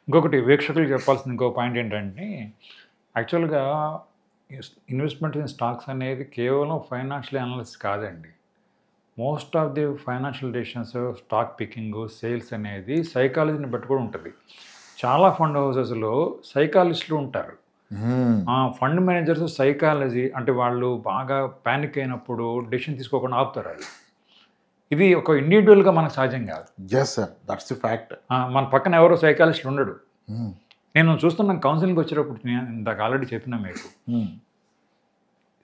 ఇంకొకటి వీక్షకులు చెప్పాల్సిన ఇంకో పాయింట్ ఏంటంటే యాక్చువల్‌గా ఇన్వెస్ట్‌మెంట్ ఇన్ స్టాక్స్ అనేది కేవలం ఫైనాన్షియల్ అనాలిసిస్ కాదండి. Most of the financial decisions, stock picking, sales అనేది సైకాలజీని బట్టి కూడా ఉంటది. చాలా ఫండ్ హౌసెస్‌లో సైకాలజిస్టులు ఉంటారు. ఫండ్ మేనేజర్స్ సైకాలజీ అంటే వాళ్ళు బాగా పానిక్ అయినప్పుడు డెసిషన్ తీసుకోకుండా ఆపుతారు ఆళ్ళు. ఇది ఒక ఇండివిడ్యువల్‌గా మనకు సాధ్యం కాదు. Yes sir. That's the fact. మన పక్కన ఎవరో సైకాలజిస్ట్ ఉండడు. నేను చూస్తున్నాను కౌన్సిలింగ్‌కి వచ్చేటప్పుడు నేను ఇందాక ఆల్రెడీ చెప్పినా మీకు.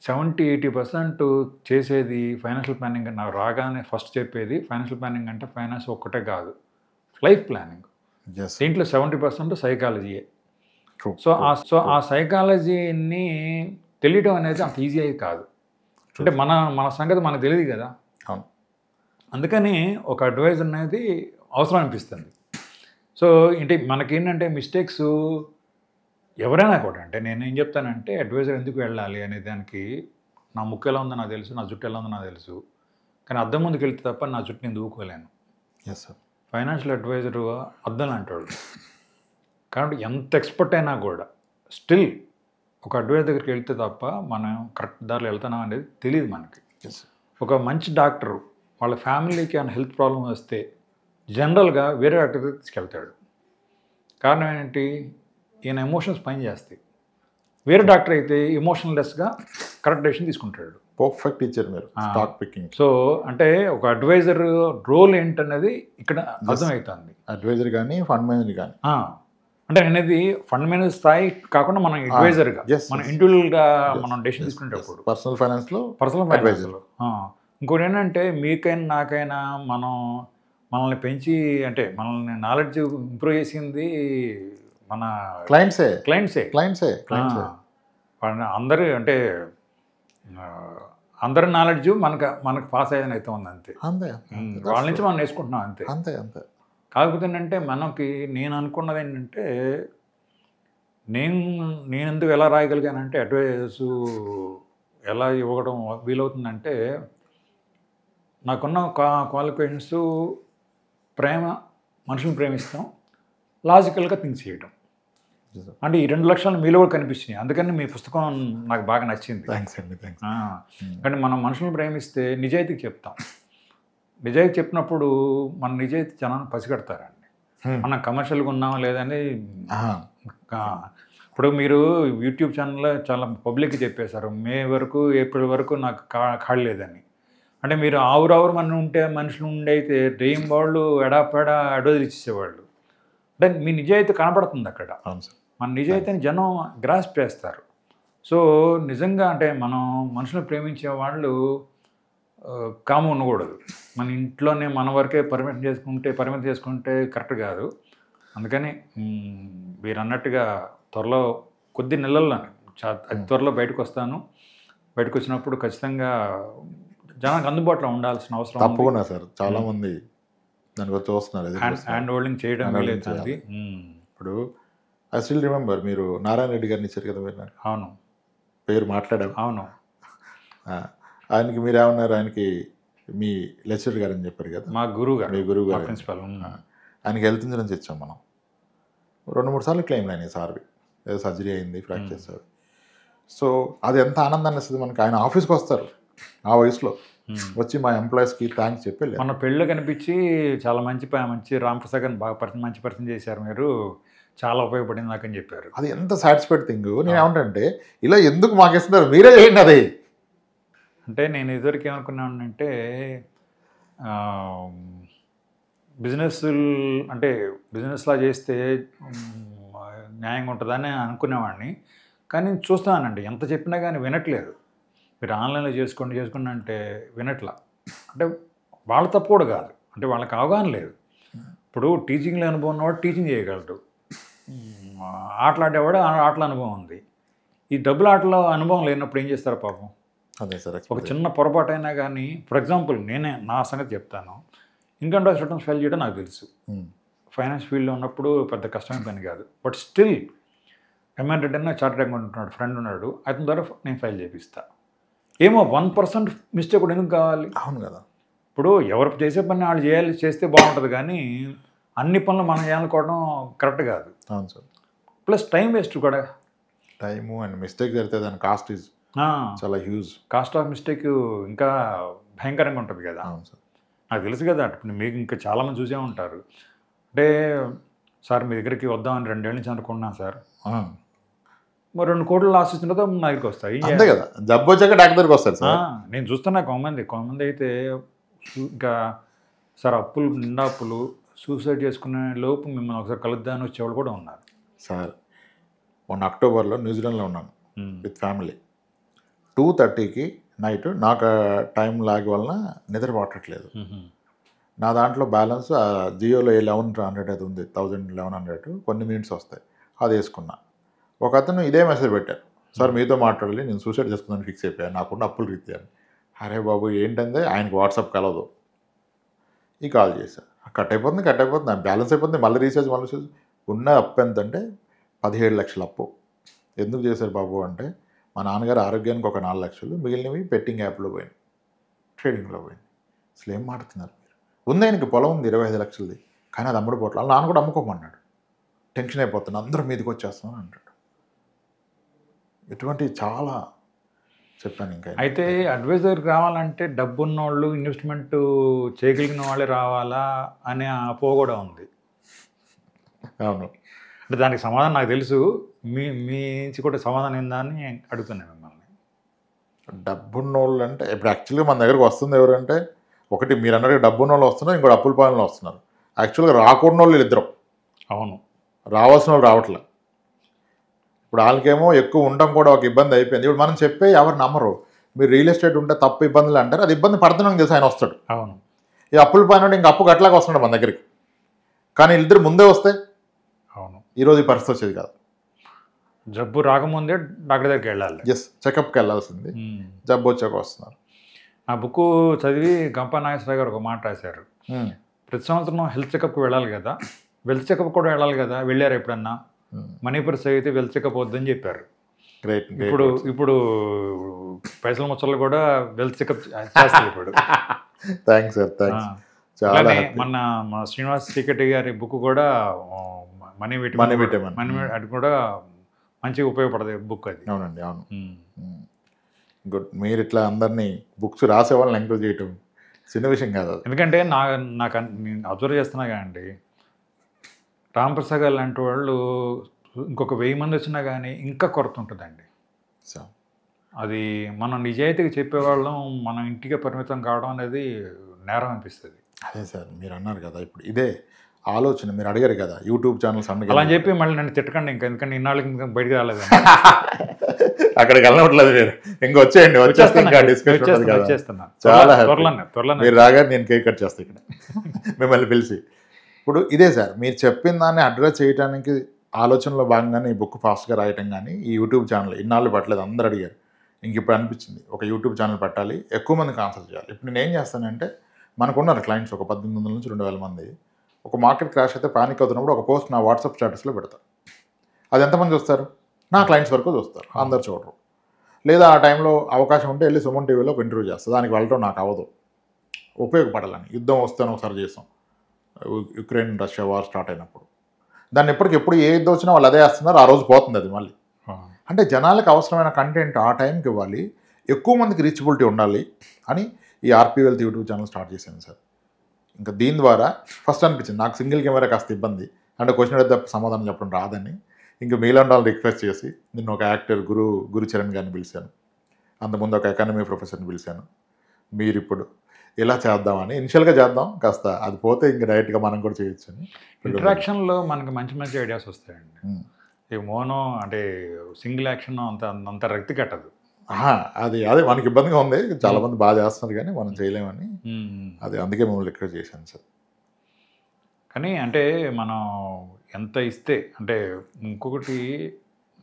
70-80% చేసేది ఫైనాన్షియల్ ప్లానింగ్ నాకు రాగానే ఫస్ట్ చెప్పేది ఫైనాన్షియల్ ప్లానింగ్ అంటే ఫైనాన్స్ ఒక్కటే కాదు. Life planning. యెస్. దీంట్లో 70% సైకాలజీయే. ట్రూ. ఆ సైకాలజీని తెలియడం అనేది అంత ఈజీ అయ్యేది కాదు. అంటే మన సంగతి మనకు తెలియదు కదా. అవును. అందుకని ఒక అడ్వైజర్ అనేది అవసరం అనిపిస్తుంది. సో ఏంటి మనకేంటంటే మిస్టేక్స్ ఎవరైనా కూడా అంటే నేనేం చెప్తానంటే అడ్వైజర్ ఎందుకు వెళ్ళాలి అనే దానికి నా ముక్కు ఎలా ఉందో నాకు తెలుసు, నా జుట్టు ఎలా ఉందో నాకు తెలుసు. కానీ అద్దం ముందుకు వెళ్తే తప్ప నా జుట్టు నేను దూకోలేను. Yes sir. ఫైనాన్షియల్ అడ్వైజరు అద్దం లాంటోడు. కాబట్టి ఎంత ఎక్స్పర్ట్ అయినా కూడా స్టిల్ ఒక అడ్వైజర్ దగ్గరికి వెళ్తే తప్ప మనం కరెక్ట్ దారిలో వెళ్తున్నాం అనేది తెలియదు మనకి. ఒక మంచి డాక్టరు వాళ్ళ ఫ్యామిలీకి ఏమైనా హెల్త్ ప్రాబ్లం వస్తే జనరల్గా వేరే డాక్టర్ దగ్గరికి తీసుకెళ్తాడు. కారణం ఏంటి? ఈయన ఎమోషన్స్ పని చేస్తాయి. వేరే డాక్టర్ అయితే ఎమోషన్లెస్గా కరెక్ట్ డెసిషన్ తీసుకుంటాడు. పర్ఫెక్ట్ ఇచ్చారు మీరు స్టాక్ పికింగ్. సో అంటే ఒక అడ్వైజర్ రోల్ ఏంటన్నది ఇక్కడ అర్థమవుతుంది. అడ్వైజర్ కానీ ఫండ్ మేనేజర్ కానీ అంటే అనేది ఫండ్ మేనేజర్ స్థాయి కాకుండా మనం అడ్వైజర్గా మనం ఇండివిజువల్గా మనం డెసిషన్ తీసుకునేటప్పుడు పర్సనల్ ఫైనాన్స్లో ఇంకోటి ఏంటంటే మీకైనా నాకైనా మనల్ని పెంచి అంటే మనల్ని నాలెడ్జ్ ఇంప్రూవ్ చేసింది మన క్లయింట్సే. అందరూ అంటే అందరి నాలెడ్జ్ మనకు పాస్ అయ్యేదని అయితే ఉంది అంతే. వాళ్ళ నుంచి మనం నేర్చుకుంటున్నాం అంతే. కాకపోతే ఏంటంటే మనకి నేను అనుకున్నది ఏంటంటే నేను ఎందుకు ఎలా రాయగలిగానంటే అడ్వైజర్స్ ఎలా ఇవ్వడం వీలవుతుందంటే నాకున్న క్వాలిఫికేషన్స్ ప్రేమ, మనుషులను ప్రేమిస్తాం, లాజికల్గా థింక్ చేయడం. అంటే ఈ 2 లక్షలు మీలో కూడా కనిపించినాయి. అందుకని మీ పుస్తకం నాకు బాగా నచ్చింది. కానీ మనం మనుషులను ప్రేమిస్తే నిజాయితీకి చెప్తాం. నిజాయితీ చెప్పినప్పుడు మన నిజాయితీ జనాన్ని పసిగడతారండి. మనం కమర్షియల్గా ఉన్నామా లేదని. ఇప్పుడు మీరు యూట్యూబ్ ఛానల్లో చాలా పబ్లిక్కి చెప్పేశారు మే వరకు ఏప్రిల్ వరకు నాకు ఖాళీ లేదని. అంటే మీరు ఆవురు మనుషులు ఉండైతే డ్రీమ్ వాళ్ళు ఎడాపెడా అడ్వైజర్ ఇచ్చేసేవాళ్ళు. అంటే మీ నిజాయితీ కనపడుతుంది అక్కడ. మన నిజాయితీని జనం గ్రాస్ప్ చేస్తారు. సో నిజంగా అంటే మనం మనుషులను ప్రేమించే వాళ్ళు కాము ఉండకూడదు. మన ఇంట్లోనే మన వరకే పరిమితి చేసుకుంటే కరెక్ట్ కాదు. అందుకని మీరు అన్నట్టుగా త్వరలో కొద్ది నెలల్లోనే అతి త్వరలో బయటకు వస్తాను. బయటకు వచ్చినప్పుడు ఖచ్చితంగా జనానికి అందుబాటులో ఉండాల్సిన అవసరం తప్పకుండా సార్. చాలామంది దాని గురించి చూస్తున్నారు. హ్యాండ్ హోల్డింగ్ చేయడం వీలవుతుంది. ఇప్పుడు ఐ స్టిల్ రిమెంబర్ మీరు నారాయణ రెడ్డి గారిని ఇచ్చారు కదా మీరు. అవును, పేరు మాట్లాడారు. అవును. ఆయనకి మీరు ఏమన్నారు? ఆయనకి మీ లెక్చరర్ గారు అని చెప్పారు కదా, మా గురువు గారు, మీ గురువు గారు ప్రిన్సిపల్. ఆయనకి హెల్త్ ఇన్సూరెన్స్ ఇచ్చాం మనం. 2-3 సార్లు క్లెయిమ్ అయినాయి సార్వి. ఏదో సర్జరీ అయింది, ఫ్రాక్చర్ సార్. సో అది ఎంత ఆనందాన్ని ఇస్తుంది మనకి. ఆయన ఆఫీస్కి వస్తారు ఆ వయసులో, వచ్చి మా ఎంప్లాయీస్కి థ్యాంక్స్ చెప్పి మన పెళ్ళి కనిపించి చాలా మంచి రామప్రసాద్ గారిని బాగా మంచి పరిచయం చేశారు మీరు, చాలా ఉపయోగపడింది నాకు అని చెప్పారు. అది ఎంత సాటిస్ఫైడ్ థింగ్. నేను ఏమంటే ఇలా ఎందుకు మాకు ఇస్తున్నారు, మీరే చేయండి అది. అంటే నేను ఇదివరకు ఏమనుకున్నానంటే బిజినెస్లా చేస్తే న్యాయంగా ఉంటుందని అనుకునేవాడిని. కానీ చూస్తానండి ఎంత చెప్పినా కానీ వినట్లేదు. మీరు ఆన్లైన్లో చేసుకోండి అంటే వినట్లా. అంటే వాళ్ళ తప్పు కూడా కాదు, అంటే వాళ్ళకి అవగాహన లేదు. ఇప్పుడు టీచింగ్లో అనుభవం ఉన్నవాడు టీచింగ్ చేయగలడు, ఆటలాడేవాడు ఆటల అనుభవం ఉంది. ఈ డబ్బుల ఆటలో అనుభవం లేనప్పుడు ఏం చేస్తారు పాపం. అదే సార్. ఒక చిన్న పొరపాటు అయినా కానీ, ఫర్ ఎగ్జాంపుల్ నా సంగతి చెప్తాను. ఇన్కమ్ ట్యాక్స్ రిటర్న్స్ ఫైల్ చేయడం నాకు తెలుసు. ఫైనాన్స్ ఫీల్డ్లో ఉన్నప్పుడు పెద్ద కష్టమైన పని కాదు. బట్ స్టిల్ ఎంఎన్ రెడ్డి అన్న చార్టెడ్ అకౌంటెంట్ ఉన్నాడు, ఫ్రెండ్ ఉన్నాడు, అతని ద్వారా నేను ఫైల్ చేపిస్తా. ఏమో 1% మిస్టేక్ కూడా ఎందుకు కావాలి? అవును కదా. ఇప్పుడు ఎవరు చేసే పని వాళ్ళు చేస్తే బాగుంటుంది. కానీ అన్ని పనులు మనం చేయాలనుకోవడం కరెక్ట్ కాదు. అవును సార్. ప్లస్ టైం వేస్ట్ కూడా. టైము అండ్ మిస్టేక్ జరిగితే దాని కాస్ట్ ఈజ్ చాలా హ్యూజ్. కాస్ట్ ఆఫ్ మిస్టేక్ ఇంకా భయంకరంగా ఉంటుంది కదా. అవును సార్. నాకు తెలుసు కదా, ఇప్పుడు మీకు ఇంకా చాలామంది చూసే ఉంటారు. అంటే సార్ మీ దగ్గరికి వద్దామని 2 ఏళ్ళ నుంచి అనుకున్నాను సార్, మరి 2 కోట్లు లాస్ ఇచ్చిన తర్వాత నా దగ్గరికి వస్తాయి. అంతే కదా, జబ్బు వచ్చాక డాక్టర్ దగ్గరికి వస్తారు సార్. నేను చూస్తున్నా కొంతమంది అయితే ఇంకా సార్ అప్పులు నిండా అప్పులు, సూసైడ్ చేసుకునే లోపు మిమ్మల్ని ఒకసారి కలుద్దామని వచ్చేవాళ్ళు కూడా ఉన్నారు సార్. మొన్న అక్టోబర్లో న్యూజిలాండ్లో ఉన్నాను విత్ ఫ్యామిలీ. 2:30కి నైట్ నాకు టైం లాగ్ వలన నిద్ర పట్టట్లేదు. నా దాంట్లో బ్యాలెన్స్ జియోలో 1100 అది ఉంది, 1100 కొన్ని మినిట్స్ వస్తాయి, అది వేసుకున్నా. ఒక అతను ఇదే మెసేజ్ పెట్టారు, సార్ మీతో మాట్లాడాలి, నేను సూసైడ్ చేసుకుందని ఫిక్స్ అయిపోయాను, నాకున్న అప్పులు రీత్యా అని. అరే బాబు ఏంటంటే ఆయనకి వాట్సాప్ కలదు. ఈ కాల్ చేశాను, కట్ అయిపోతుంది, బ్యాలెన్స్ అయిపోతుంది, మళ్ళీ రీఛార్జ్. ఉన్న అప్పు ఎంతంటే 17 లక్షల అప్పు. ఎందుకు చేశారు బాబు అంటే, మా నాన్నగారు ఆరోగ్యానికి ఒక 4 లక్షలు, మిగిలినవి బెట్టింగ్ యాప్లో పోయినాయి, ట్రేడింగ్లో పోయింది. అసలు ఏం మాట్లాడుతున్నారు మీరు? ఉంది ఆయనకి పొలం ఉంది 25 లక్షలది, కానీ అది అమ్ముడు పోవట్లేదు. నాన్న కూడా అమ్ముకోమన్నాడు. టెన్షన్ అయిపోతుంది, అందరూ మీదకి వచ్చేస్తున్నాను అంటాడు. ఇటువంటి చాలా చెప్పాను. ఇంకా అయితే అడ్వైజర్కి రావాలంటే డబ్బున్నోళ్ళు, ఇన్వెస్ట్మెంట్ చేయగలిగిన వాళ్ళే రావాలా అనే అపోహ కూడా ఉంది. అవును. అంటే దానికి సమాధానం నాకు తెలుసు, మీ నుంచి కూడా సమాధానం ఏందా అని అడుగుతున్నాను మిమ్మల్ని. డబ్బున్నోళ్ళు అంటే ఇప్పుడు యాక్చువల్గా మన దగ్గరకు వస్తుంది ఎవరంటే, ఒకటి మీరు అన్నట్టు డబ్బున్నోళ్ళు వస్తున్నారు, ఇంకోటి అప్పుల పాలనలో వస్తున్నారు. యాక్చువల్గా రాకూడని వాళ్ళు ఇద్దరు. అవును. రావాల్సిన వాళ్ళు రావట్లే. ఇప్పుడు వాళ్ళకేమో ఎక్కువ ఉండడం కూడా ఒక ఇబ్బంది అయిపోయింది. ఇప్పుడు మనం చెప్పే ఎవరు నమ్మరు. మీరు రియల్ ఎస్టేట్ ఉంటే తప్పు ఇబ్బందులు అంటారు, అది ఇబ్బంది పడుతున్నాం తెలుసు, ఆయన వస్తాడు. అవును. ఈ అప్పుల పైన ఇంక అప్పు గట్లాగా వస్తున్నాడు మన దగ్గరికి. కానీ వీళ్ళిద్దరు ముందే వస్తే అవును ఈరోజు ఈ పరిస్థితి వచ్చేది కాదు. జబ్బు రాకముందే డాక్టర్ దగ్గరికి వెళ్ళాలి. ఎస్, చెకప్కి వెళ్ళాల్సింది, జబ్బు వచ్చాక వస్తున్నారు. ఆ బుక్ చదివి గంపా నాగేశ్వరరావు గారు ఒక మాట రాశారు, ప్రతి సంవత్సరం హెల్త్ చెకప్కి వెళ్ళాలి కదా, వెల్త్ చెకప్ కూడా వెళ్ళాలి కదా, వెళ్ళారు ఎప్పుడన్నా? మణిపూర్ అయితే వెల్త్ చెకప్ వద్దని చెప్పారు. ఇప్పుడు పైసల ముచ్చలు కూడా వెల్త్ చెకప్ చేస్తారు ఇప్పుడు. Thanks sir, thanks. చాలా మన శ్రీనివాస్ శ్రీకటి గారి బుక్ కూడా మనీ అది కూడా మంచిగా ఉపయోగపడదు బుక్ అది. అవునండి, అవును. గుడ్. మీరు ఇట్లా అందరినీ బుక్స్ రాసే వాళ్ళని ఎంకరేజ్ చేయటం చిన్న విషయం కాదు. ఎందుకంటే నాకు నేను అబ్జర్వ్ చేస్తున్నా కానీ రామప్రసాద్ గారు లాంటి వాళ్ళు ఇంకొక 1000 మంది వచ్చినా కానీ ఇంకా కొరత ఉంటుందండి. అది మనం నిజాయితీగా చెప్పేవాళ్ళం మనం ఇంటికే పరిమితం కావడం అనేది నేరం అనిపిస్తుంది. అదే సార్ మీరు అన్నారు కదా, ఇప్పుడు ఇదే ఆలోచన మీరు అడిగారు కదా, యూట్యూబ్ ఛానల్స్ అలా చెప్పి మళ్ళీ నన్ను తిట్టకండి ఇంకా, ఎందుకంటే ఇన్నాళ్ళకి ఇంకా బయటకు రాలేదు. అక్కడికి వెళ్ళట్లేదు మీరు, ఇంకా వచ్చేయండి, వచ్చేస్తున్నా. చాలా త్వరలో మీరు రాగా నేను కేక్ కట్ చేస్తాను ఇక్కడ మిమ్మల్ని పిలిచి. ఇప్పుడు ఇదే సార్ మీరు చెప్పిన దాన్ని అడ్రస్ చేయడానికి ఆలోచనలో భాగంగానే ఈ బుక్ ఫాస్ట్గా రాయటం కానీ ఈ యూట్యూబ్ ఛానల్ ఇన్నాళ్ళు పట్టలేదు, అందరూ అడిగారు. ఇంక ఇప్పుడు అనిపించింది ఒక యూట్యూబ్ ఛానల్ పెట్టాలి, ఎక్కువ మందికి ఆన్సర్ చేయాలి. ఇప్పుడు నేను ఏం చేస్తానంటే, మనకున్నారు క్లయింట్స్ ఒక 1800 నుంచి 2000 మంది. ఒక మార్కెట్ క్రాష్ అయితే పానిక్ అవుతున్నప్పుడు ఒక పోస్ట్ నా వాట్సాప్ స్టేటస్లో పెడతారు. అది ఎంతమంది చూస్తారు? నా క్లయింట్స్ వరకు చూస్తారు, అందరు చూడరు. లేదా ఆ టైంలో అవకాశం ఉంటే వెళ్ళి సుమన్ టీవీలో ఒక ఇంటర్వ్యూ చేస్తాను, దానికి వెళ్ళటం నాకు అవ్వదు, ఉపయోగపడాలని. యుద్ధం వస్తేనే ఒకసారి చేస్తాం, యుక్రెయిన్ రష్యా వార్ స్టార్ట్ అయినప్పుడు. దాన్ని ఎప్పుడు ఏ యుద్ధం వచ్చినా వాళ్ళు అదే వేస్తున్నారు, ఆ రోజు పోతుంది అది మళ్ళీ. అంటే జనాలకు అవసరమైన కంటెంట్ ఆ టైంకి ఇవ్వాలి, ఎక్కువ మందికి రీచబిలిటీ ఉండాలి అని ఈ RP wealth YouTube channel start చేశాను సార్. ఇంకా దీని ద్వారా ఫస్ట్ అనిపించింది నాకు సింగిల్ కెమెరా కాస్త ఇబ్బంది, అంటే క్వశ్చన్ అడిగితే సమాధానం చెప్పడం రాదని. ఇంకా మీలాంటి వాళ్ళు రిక్వెస్ట్ చేసి నిన్న ఒక యాక్టర్ గురుచరణ్ గారిని పిలిచాను, అంతకుముందు ఒక ఎకానమీ ప్రొఫెసర్ని పిలిచాను. మీరు ఇప్పుడు ఇలా చేద్దామని, ఇనిషియల్గా చేద్దాం, కాస్త అది పోతే ఇంక డైరెక్ట్గా మనం కూడా చేయొచ్చు అని. ఇంట్రాక్షన్లో మనకి మంచి ఐడియాస్ వస్తాయండి. ఈ మోనో అంటే సింగిల్ యాక్షన్ అంత రక్తి కట్టదు. అది అదే మనకి ఇబ్బందిగా ఉంది, చాలామంది బాగా చేస్తున్నారు కానీ మనం చేయలేమని, అది అందుకే మిమ్మల్ని రిక్వెస్ట్ చేశాను సార్. కానీ అంటే మనం ఎంత ఇస్తే, అంటే ఇంకొకటి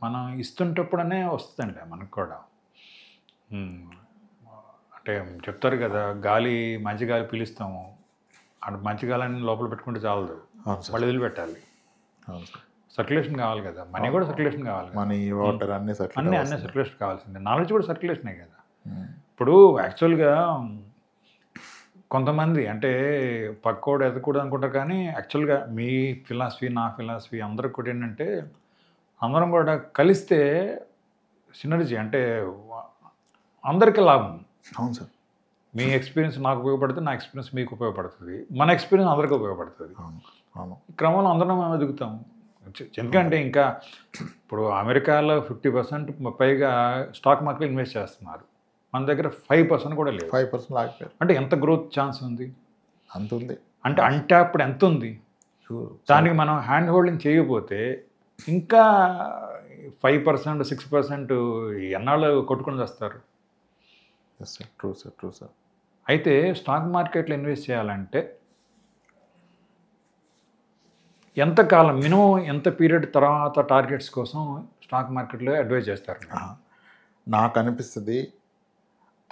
మనం ఇస్తుంటప్పుడనే వస్తుందండి మనకు కూడా. అంటే చెప్తారు కదా, మంచి గాలి పీలుస్తాము, అంటే మంచి గాలిని లోపల పెట్టుకుంటే చాలదు, మళ్ళీ వదిలిపెట్టాలి. సర్క్యులేషన్ కావాలి కదా, మనీ కూడా సర్క్యులేషన్ కావాలి, మనీ వాటర్ అన్నీ సర్క్యులేషన్ కావాల్సిందే. నాలెడ్జ్ కూడా సర్క్యులేషనే కదా. ఇప్పుడు యాక్చువల్గా కొంతమంది అంటే పక్కోడు ఎదగకూడదు అనుకుంటారు కానీ యాక్చువల్గా మీ ఫిలాసఫీ నా ఫిలాసఫీ అందరికి కూడా ఏంటంటే అందరం కూడా కలిస్తే సినర్జీ అంటే అందరికీ లాభం. అవును సార్. మీ ఎక్స్పీరియన్స్ నాకు ఉపయోగపడుతుంది, నా ఎక్స్పీరియన్స్ మీకు ఉపయోగపడుతుంది, మన ఎక్స్పీరియన్స్ అందరికీ ఉపయోగపడుతుంది. అవును అవును ఈ క్రమంలో అందరం మేము ఎదుగుతాం. ఎందుకంటే ఇంకా ఇప్పుడు అమెరికాలో 50% పైగా స్టాక్ మార్కెట్లో ఇన్వెస్ట్ చేస్తున్నారు. మన దగ్గర 5% కూడా లేదు. 5% ఆగిపోయారు. అంటే ఎంత గ్రోత్ ఛాన్స్ ఉంది? అంత ఉంది. అంటే అన్ట్యాప్డ్ ఎంత ఉంది? దానికి మనం హ్యాండ్ హోల్డింగ్ చేయకపోతే ఇంకా 5%, 6% ఎన్నాళ్ళు కొట్టుకొని వస్తారు. Sir true sir, true sir. అయితే స్టాక్ మార్కెట్లో ఇన్వెస్ట్ చేయాలంటే ఎంతకాలం మినిమం ఎంత పీరియడ్ తర్వాత టార్గెట్స్ కోసం స్టాక్ మార్కెట్లో అడ్వైజ్ చేస్తారు? నాకు అనిపిస్తుంది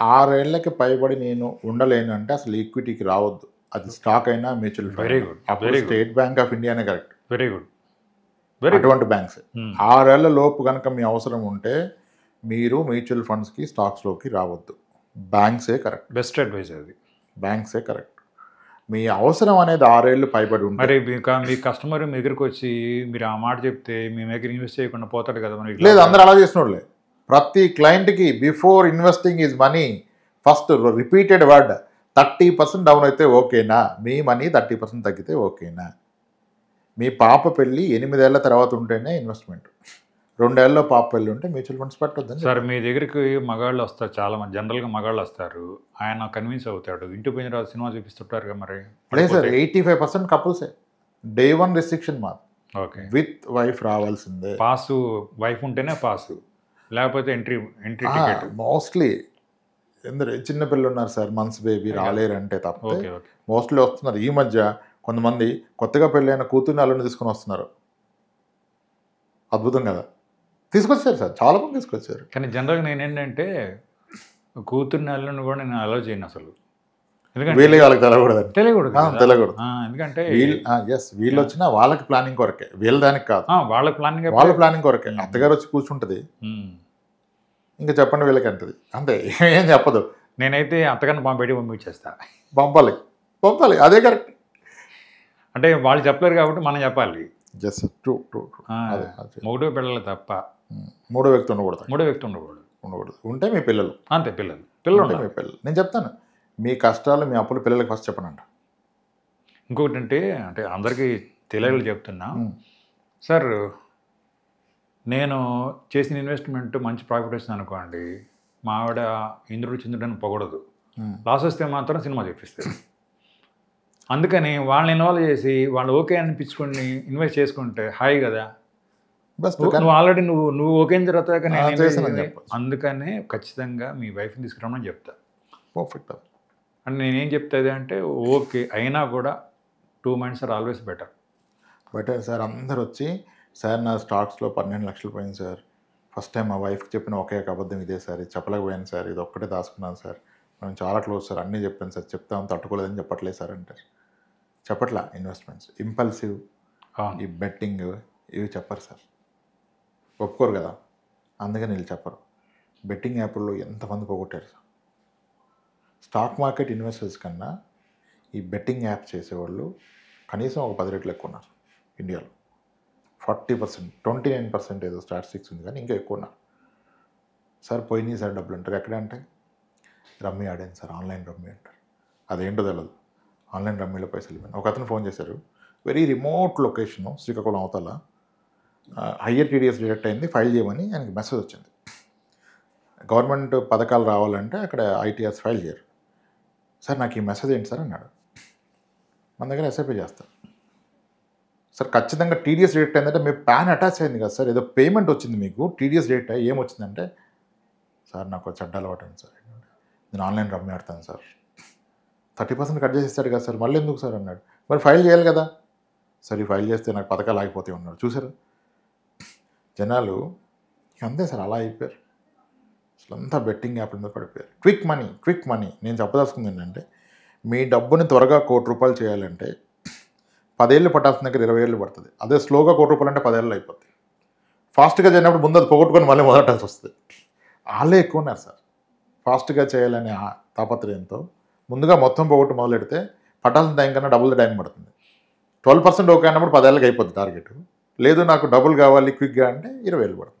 6 ఏళ్ళకి పైబడి నేను ఉండలేను అంటే అసలు ఈక్విటీకి రావద్దు. అది స్టాక్ అయినా మ్యూచువల్ ఫండ్. వెరీ గుడ్, అప్పుడు స్టేట్ బ్యాంక్ ఆఫ్ ఇండియానే కరెక్ట్. Very good. అటువంటి బ్యాంక్స్ 6 ఏళ్ల లోపు కనుక మీ అవసరం ఉంటే మీరు మ్యూచువల్ ఫండ్స్కి స్టాక్స్లోకి రావద్దు. బ్యాంక్సే కరెక్ట్. బెస్ట్ అడ్వైజ్ అది. బ్యాంక్సే కరెక్ట్. మీ అవసరం అనేది 6 ఏళ్ళు పైబడి ఉంటుంది. మరి మీ కస్టమర్ మీ దగ్గరికి వచ్చి మీరు ఆ మాట చెప్తే మీ దగ్గర ఇన్వెస్ట్ చేయకుండా పోతాడు కదా. మరి లేదు, అందరూ అలా చేసినోళ్ళే. ప్రతి క్లయింట్కి before investing is money first repeated word 30% down అయితే ఓకేనా, మీ మనీ 30% తగ్గితే ఓకేనా. మీ పాప పెళ్ళి 8 ఏళ్ల తర్వాత ఉంటేనే ఇన్వెస్ట్మెంట్. 2 ఏళ్ళలో పాప పెళ్ళి ఉంటే మ్యూచువల్ ఫండ్స్ పెట్టొద్దని. సార్ మీ దగ్గరికి మగాళ్ళు వస్తారు, చాలా మంది జనరల్గా మగాళ్ళు వస్తారు, ఆయన కన్విన్స్ అవుతాడు, ఇంటి పోయిన తర్వాత సినిమా చూపిస్తుంటారు మరి. లేదు సార్, 85% కపుల్సే. Day 1 రెస్ట్రిక్షన్ మాది. ఓకే, విత్ వైఫ్ రావాల్సిందే. పాసు వైఫ్ ఉంటేనే పాసు, లేకపోతే ఎంట్రీ టికెట్. మోస్ట్లీ ఎందరు చిన్న పిల్లలు ఉన్నారు సార్, మంత్స్ బేబీ రాలేరంటే తప్ప ఓకే ఓకే. మోస్ట్లీ వస్తున్నారు. ఈ మధ్య కొంతమంది కొత్తగా పెళ్ళైన కూతుర్ని అల్లుని తీసుకొని వస్తున్నారు. అద్భుతం కదా, తీసుకొచ్చారు సార్, చాలా మంది తీసుకొచ్చారు. కానీ జనరల్గా నేను ఏంటంటే కూతుర్ని అల్లుని కూడా నేను అలౌ చేయను అసలు. ఎందుకంటే వీళ్ళే వాళ్ళకి తెలియకూడదు. తెలియకూడదు. ఎందుకంటే వీళ్ళు వచ్చినా వాళ్ళకి ప్లానింగ్ కొరకే, వీళ్ళ దానికి కాదు. వాళ్ళ ప్లానింగ్ కొరకే. అత్తగారు వచ్చి కూర్చుంటుంది, ఇంకా చెప్పండి వీళ్ళకి అంటది, అంతే, ఏం చెప్పదు. నేనైతే అత్తగారిని పంపించేస్తా. పంపాలి, అదే కరెక్ట్. అంటే వాళ్ళు చెప్పలేరు కాబట్టి మనం చెప్పాలి. మూడో పిల్లలు తప్ప మూడో వ్యక్తి ఉండకూడదు. ఉంటే మీ పిల్లలు అంతే, పిల్లలు మీ పిల్లలు. నేను చెప్తాను, మీ కష్టాలు మీ అప్పులు పిల్లలకి ఫస్ట్ చెప్పనంట. ఇంకొకటి అంటే అందరికీ తెలియలు చెప్తున్నా సార్, నేను చేసిన ఇన్వెస్ట్మెంట్ మంచి ప్రాఫిట్ వచ్చింది అనుకోండి, మా ఆవిడ ఇంద్రుడు చంద్రుడని పొగడదు, లాస్ వస్తే మాత్రం సినిమా చూపిస్తుంది. అందుకని వాళ్ళని ఇన్వాల్వ్ చేసి వాళ్ళు ఓకే అనిపించుకొని ఇన్వెస్ట్ చేసుకుంటే హాయి కదా. నువ్వు ఆల్రెడీ నువ్వు ఓకే అయిన తర్వాత అందుకనే ఖచ్చితంగా మీ వైఫ్ని తీసుకురామని చెప్తా. పర్ఫెక్ట్. అంటే నేనేం చెప్తాది అంటే ఓకే అయినా కూడా 2 minds are always better sir. అందరు వచ్చి సార్ నా స్టాక్స్లో 12 లక్షలు పోయింది సార్, ఫస్ట్ టైం మా వైఫ్కి చెప్పిన ఒకే ఒక అబద్ధం ఇదే సార్, ఇది చెప్పలేకపోయాను సార్, ఇది ఒక్కటే దాచుకున్నాను సార్, మేము చాలా క్లోజ్ సార్, అన్నీ చెప్పాను సార్, చెప్తాము తట్టుకోలేదని చెప్పట్లేదు సార్ అంటారు. చెప్పట్లా. ఇన్వెస్ట్మెంట్స్ ఇంపల్సివ్, ఈ బెట్టింగ్ ఇవి చెప్పరు సార్, ఒప్పుకోరు కదా, అందుకని వీళ్ళు చెప్పరు. బెట్టింగ్ యాప్ల్లో ఎంతమంది పోగొట్టారు సార్. స్టాక్ మార్కెట్ ఇన్వెస్టర్స్ కన్నా ఈ బెట్టింగ్ యాప్ చేసేవాళ్ళు కనీసం ఒక 10 రెట్లు ఎక్కువ ఉన్నారు ఇండియాలో. 40%, 29% ఏదో స్టాటిస్టిక్స్ ఉంది, కానీ ఇంకా ఎక్కువ ఉన్నారు సార్. పోయినాయి సార్ డబ్బులు అంటారు. ఎక్కడ అంటే రమ్మీ ఆడాను సార్, ఆన్లైన్ రమ్మీ అంటారు. అదేంటో తెలియదు, ఆన్లైన్ రమ్మీలో పైసలు ఇవ్వండి. ఒక అతను ఫోన్ చేశారు, వెరీ రిమోట్ లొకేషను, శ్రీకాకుళం అవతల, హయ్యర్ టీడీఎస్ డిడక్ట్ అయింది, ఫైల్ చేయమని ఆయనకి మెసేజ్ వచ్చింది. గవర్నమెంట్ పథకాలు రావాలంటే అక్కడ ఐటీఆర్స్ ఫైల్ చేయరు. సార్ నాకు ఈ మెసేజ్ ఏంటి సార్ అన్నాడు. మన దగ్గర ఎస్ఐపీ చేస్తారు సార్, ఖచ్చితంగా టీడీఎస్ డిడక్ట్ అయిందంటే మీ ప్యాన్ అటాచ్ అయింది కదా సార్, ఏదో పేమెంట్ వచ్చింది మీకు, టీడీఎస్ డిడక్ట్ అయ్యి ఏమొచ్చిందంటే సార్ నాకు చెడ్డ అలవాటు అయింది సార్, నేను ఆన్లైన్ రమ్మీ ఆడతాను సార్, 30% కట్ చేసేస్తాడు కదా సార్, మళ్ళీ ఎందుకు సార్ అన్నాడు. మరి ఫైల్ చేయాలి కదా సార్, ఈ ఫైల్ చేస్తే నాకు పథకాలు ఆగిపోతాయి ఉన్నాడు. చూసారు జనాలు, అంతే సార్, అలా అయిపోయారు. అసలు అంతా బెట్టింగ్ యాప్ల మీద పడిపోయారు. Quick money. నేను చెప్పదలుచుకుంది ఏంటంటే, మీ డబ్బుని త్వరగా ₹1,00,00,000 చేయాలంటే 10 ఏళ్ళు పట్టాల్సిన దగ్గర 20 ఏళ్ళు పడుతుంది. అదే స్లోగా ₹1,00,00,000 అంటే 10 ఏళ్ళు అయిపోతుంది. ఫాస్ట్గా చేయనప్పుడు ముందు అది పోగొట్టుకొని మళ్ళీ మొదలటాల్సి వస్తుంది. వాళ్ళే ఎక్కువ ఉన్నారు సార్, ఫాస్ట్గా చేయాలనే తాపత్రయంతో ముందుగా మొత్తం పోగొట్టు మొదలెడితే పట్టాల్సిన టైం కన్నా డబుల్ ద టైం పడుతుంది. 12% ఓకే అన్నప్పుడు 10 ఏళ్ళకి అయిపోద్ది టార్గెట్. లేదు నాకు డబుల్ కావాలి క్విక్గా అంటే 20 ఏళ్ళు పడుతుంది.